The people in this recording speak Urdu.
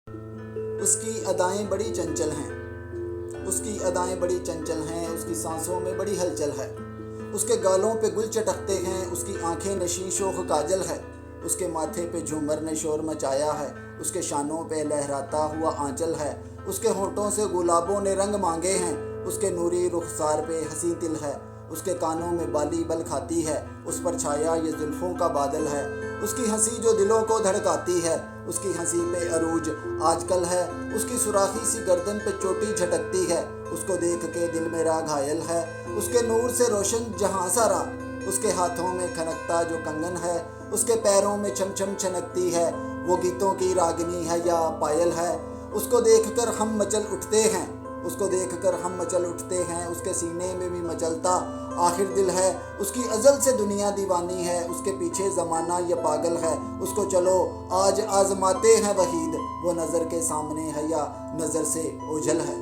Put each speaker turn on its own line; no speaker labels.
اس کی ادائیں بڑی چنچل ہیں، اس کی ادائیں بڑی چنچل ہیں، اس کی سانسوں میں بڑی ہلچل ہے، اس کے گالوں پہ گل چٹکتے ہیں، اس کی آنکھیں نشیں شوخ کاجل ہے، اس کے ماتھے پہ جھومر نے شور مچایا ہے، اس کے شانوں پہ لہراتا ہوا آنچل ہے، اس کے ہونٹوں سے گلابوں نے رنگ مانگے ہیں، اس کے نوری رخسار پہ ہنسی تل ہے، اس کے کانوں میں بالی بل کھاتی ہے، اس پر چھایا یہ زلفوں کا بادل ہے، اس کی ہنسی جو دلوں کو دھڑکاتی ہے، اس کی ہنسی پہ عروج آج کل ہے، اس کی سوراخی سی گردن پہ چوٹی جھٹکتی ہے، اس کو دیکھ کے دل میرا گھائل ہے، اس کے نور سے روشن جہاں سارا، اس کے ہاتھوں میں کھنکتا جو کنگن ہے، اس کے پیروں میں چھم چھم چھنکتی ہے، وہ گیتوں کی راگنی ہے یا پائل ہے، اس کو دیکھ کر ہم مچل اٹھتے ہیں، اس کو دیکھ کر ہم مچل اٹھتے ہیں، اس کے سینے میں بھی مچلتا آخر دل ہے، اس کی ازل سے دنیا دیوانی ہے، اس کے پیچھے زمانہ یہ پاگل ہے، اس کو چلو آج آزماتے ہیں وحید، وہ نظر کے سامنے ہے یا نظر سے اوجھل ہے۔